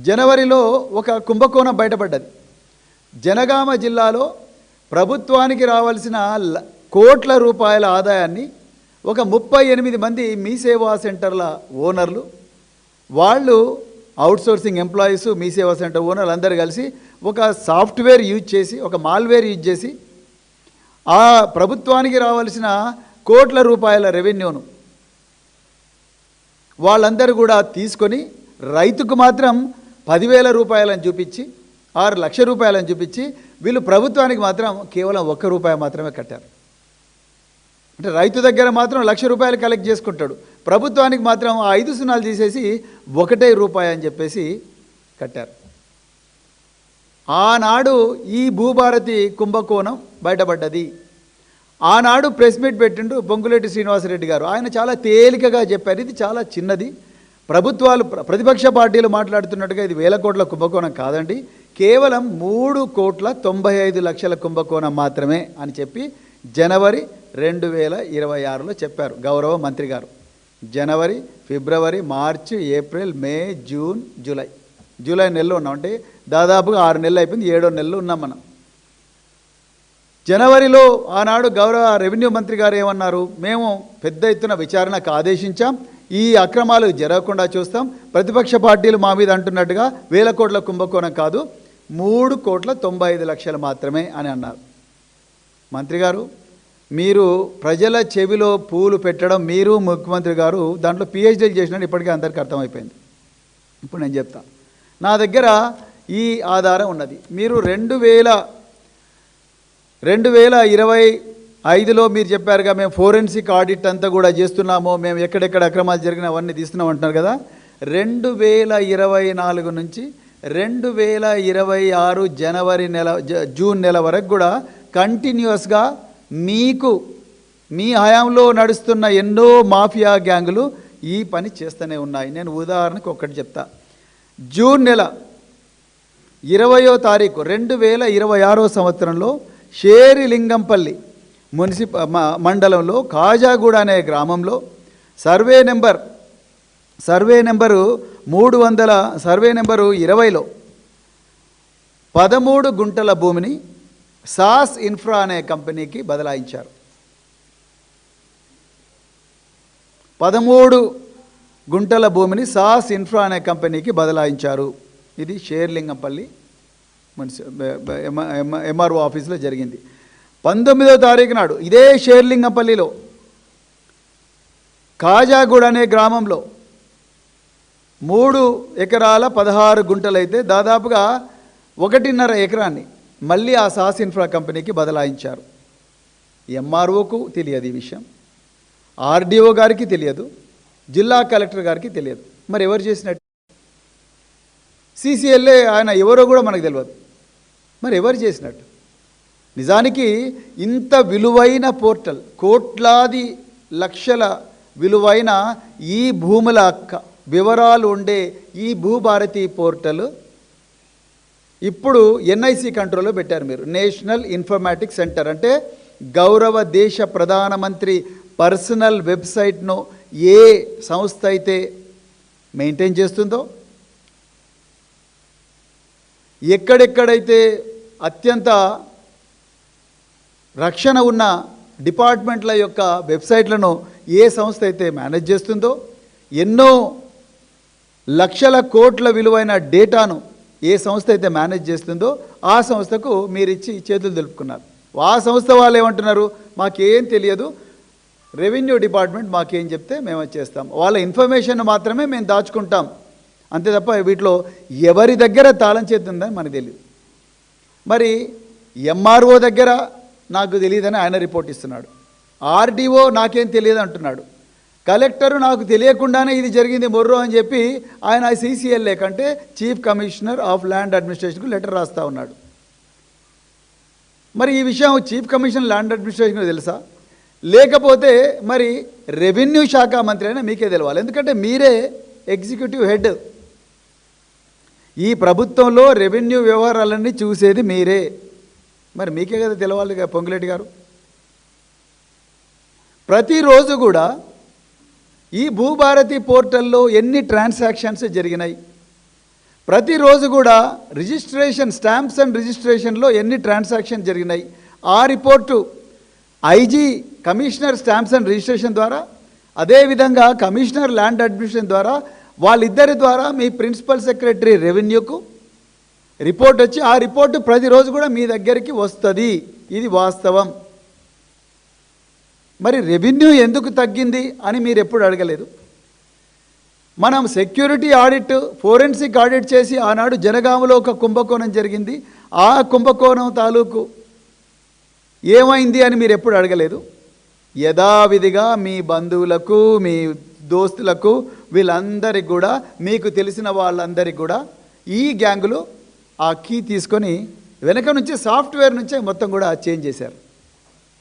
జనవరిలో ఒక కుంభకోణం బయటపడ్డది. జనగామ జిల్లాలో ప్రభుత్వానికి రావాల్సిన కోట్ల రూపాయల ఆదాయాన్ని ఒక 38 మంది మీ సేవా సెంటర్ల ఓనర్లు, వాళ్ళు అవుట్సోర్సింగ్ ఎంప్లాయీస్, మీ సేవా సెంటర్ ఓనర్లు అందరూ కలిసి ఒక సాఫ్ట్వేర్ యూజ్ చేసి, ఒక మాల్వేర్ యూజ్ చేసి ఆ ప్రభుత్వానికి రావాల్సిన కోట్ల రూపాయల రెవెన్యూను వాళ్ళందరూ కూడా తీసుకొని రైతుకు మాత్రం 10,000 రూపాయలని చూపించి, 6 లక్షల రూపాయలని చూపించి, వీళ్ళు ప్రభుత్వానికి మాత్రం కేవలం 1 రూపాయి మాత్రమే కట్టారు. అంటే రైతు దగ్గర మాత్రం 1,00,000 రూపాయలు కలెక్ట్ చేసుకుంటాడు, ప్రభుత్వానికి మాత్రం ఆ 5 సున్నాలు తీసేసి 1 రూపాయి అని చెప్పేసి కట్టారు. ఆనాడు ఈ భూభారతి కుంభకోణం బయటపడ్డది. ఆనాడు ప్రెస్ మీట్ పెట్టిండు పొంగులేటి శ్రీనివాసరెడ్డి గారు. ఆయన చాలా తేలికగా చెప్పారు, ఇది చాలా చిన్నది, ప్రభుత్వాలు ప్రతిపక్ష పార్టీలు మాట్లాడుతున్నట్టుగా ఇది 1,000 కోట్ల కుంభకోణం కాదండి, కేవలం 3,95,00,000 కుంభకోణం మాత్రమే అని చెప్పి జనవరి 2026లో చెప్పారు గౌరవ మంత్రి గారు. జనవరి, ఫిబ్రవరి, మార్చి, ఏప్రిల్, మే, జూన్, జూలై నెలలో ఉన్నాం. అంటే దాదాపుగా 6 నెలలు అయిపోయింది, 7వ నెలలో ఉన్నాం మనం. జనవరిలో ఆనాడు గౌరవ రెవెన్యూ మంత్రి గారు ఏమన్నారు, మేము పెద్ద ఎత్తున విచారణకు ఆదేశించాం, ఈ అక్రమాలు జరగకుండా చూస్తాం, ప్రతిపక్ష పార్టీలు మా మీద అంటున్నట్టుగా 1,000 కోట్ల కుంభకోణం కాదు, 3,95,00,000 మాత్రమే అని అన్నారు. మంత్రి గారు, మీరు ప్రజల చెవిలో పూలు పెట్టడం, మీరు ముఖ్యమంత్రి గారు దాంట్లో పిహెచ్డీలు చేసినట్టు ఇప్పటికే అందరికీ అర్థమైపోయింది. ఇప్పుడు నేను చెప్తా, నా దగ్గర ఈ ఆధారం ఉన్నది. మీరు 2025లో మీరు చెప్పారుగా, మేము ఫోరెన్సిక్ ఆడిట్ అంతా కూడా చేస్తున్నాము, మేము ఎక్కడెక్కడ అక్రమాలు జరిగినా అవన్నీ తీస్తున్నాం అంటున్నారు కదా. 2024 నుంచి 2026 జనవరి నెల, జూన్ నెల వరకు కూడా కంటిన్యూస్గా మీకు మీ హయాంలో నడుస్తున్న ఎన్నో మాఫియా గ్యాంగులు ఈ పని చేస్తూనే ఉన్నాయి. నేను ఉదాహరణకు ఒకటి చెప్తా. జూన్ నెల 20వ తారీఖు 2026 సంవత్సరంలో షేరిలింగంపల్లి మండలంలో కాజాగూడ అనే గ్రామంలో సర్వే నెంబరు 20లో 13 గుంటల భూమిని సాస్ ఇన్ఫ్రా అనే కంపెనీకి బదలాయించారు. 13 గుంటల భూమిని సాస్ ఇన్ఫ్రా అనే కంపెనీకి బదలాయించారు. ఇది షేర్లింగంపల్లి ఎంఆర్ఓ ఆఫీసులో జరిగింది. 19వ తారీఖు నాడు ఇదే షేర్లింగంపల్లిలో కాజాగూడ అనే గ్రామంలో 3 ఎకరాల 16 గుంటలైతే దాదాపుగా 1.5 ఎకరాన్ని మళ్ళీ ఆ సాస్ ఇన్ఫ్రా కంపెనీకి బదలాయించారు. ఎంఆర్ఓకు తెలియదు ఈ విషయం, ఆర్డీఓ గారికి తెలియదు, జిల్లా కలెక్టర్ గారికి తెలియదు. మరి ఎవరు చేసినట్టు? సీసీఎల్ఏ ఆయన ఎవరో కూడా మనకు తెలియదు. మరి ఎవరు చేసినట్టు? నిజానికి ఇంత విలువైన పోర్టల్, కోట్లాది లక్షల విలువైన ఈ భూముల వివరాలు ఉండే ఈ భూభారతి పోర్టల్ ఇప్పుడు ఎన్ఐసి కంట్రోల్లో పెట్టారు. మీరు నేషనల్ ఇన్ఫర్మాటిక్స్ సెంటర్ అంటే గౌరవ దేశ ప్రధానమంత్రి పర్సనల్ వెబ్సైట్ను ఏ సంస్థ అయితే మెయింటైన్ చేస్తుందో, ఎక్కడెక్కడైతే అత్యంత రక్షణ ఉన్న డిపార్ట్మెంట్ల యొక్క వెబ్సైట్లను ఏ సంస్థ అయితే మేనేజ్ చేస్తుందో, ఎన్నో లక్షల కోట్ల విలువైన డేటాను ఏ సంస్థ అయితే మేనేజ్ చేస్తుందో ఆ సంస్థకు మీరు ఇచ్చి చేతులు దులుపుకున్నారు. ఆ సంస్థ వాళ్ళు ఏమంటున్నారు, మాకేం తెలియదు, రెవెన్యూ డిపార్ట్మెంట్ మాకేం చెప్తే మేము చేస్తాం, వాళ్ళ ఇన్ఫర్మేషన్ మాత్రమే మేము దాచుకుంటాం, అంతే తప్ప వీటిలో ఎవరి దగ్గర తాళం చేతి ఉందని మనకు తెలియదు. మరి ఎంఆర్ఓ దగ్గర నాకు తెలియదని ఆయన రిపోర్ట్ ఇస్తున్నాడు, ఆర్డీఓ నాకేం తెలియదు అంటున్నాడు, కలెక్టరు నాకు తెలియకుండానే ఇది జరిగింది మొర్రో అని చెప్పి ఆయన సీసీఎల్ఏ కంటే చీఫ్ కమిషనర్ ఆఫ్ ల్యాండ్ అడ్మినిస్ట్రేషన్కు లెటర్ రాస్తూ ఉన్నాడు. మరి ఈ విషయం చీఫ్ కమిషనర్ ల్యాండ్ అడ్మినిస్ట్రేషన్కి తెలుసా? లేకపోతే మరి రెవెన్యూ శాఖ మంత్రి అయినా మీకే తెలవాలి, ఎందుకంటే మీరే ఎగ్జిక్యూటివ్ హెడ్. ఈ ప్రభుత్వంలో రెవెన్యూ వ్యవహారాలన్నీ చూసేది మీరే, మరి మీకే కదా తెలవాలి పొంగులేటి గారు. ప్రతిరోజు కూడా ఈ భూభారతి పోర్టల్లో ఎన్ని ట్రాన్సాక్షన్స్ జరిగినాయి, ప్రతిరోజు కూడా రిజిస్ట్రేషన్ స్టాంప్స్ అండ్ రిజిస్ట్రేషన్లో ఎన్ని ట్రాన్సాక్షన్ జరిగినాయి ఆ report IG commissioner stamps and registration ద్వారా, అదేవిధంగా కమిషనర్ ల్యాండ్ అడ్మినిస్ట్రేషన్ ద్వారా, వాళ్ళిద్దరి ద్వారా మీ ప్రిన్సిపల్ సెక్రటరీ రెవెన్యూకు రిపోర్ట్ వచ్చి ఆ రిపోర్టు ప్రతిరోజు కూడా మీ దగ్గరికి వస్తుంది. ఇది వాస్తవం. మరి రెవెన్యూ ఎందుకు తగ్గింది అని మీరు ఎప్పుడు అడగలేదు. మనం సెక్యూరిటీ ఆడిట్, ఫోరెన్సిక్ ఆడిట్ చేసి ఆనాడు జనగామలో ఒక కుంభకోణం జరిగింది. ఆ కుంభకోణం తాలూకు ఏమైంది అని మీరు ఎప్పుడు అడగలేదు. యథావిధిగా మీ బంధువులకు, మీ దోస్తులకు, వీళ్ళందరికీ కూడా, మీకు తెలిసిన వాళ్ళందరికీ కూడా ఈ గ్యాంగులో ఆ కీ తీసుకొని వెనక నుంచి సాఫ్ట్వేర్ నుంచే మొత్తం కూడా చేంజ్ చేశారు.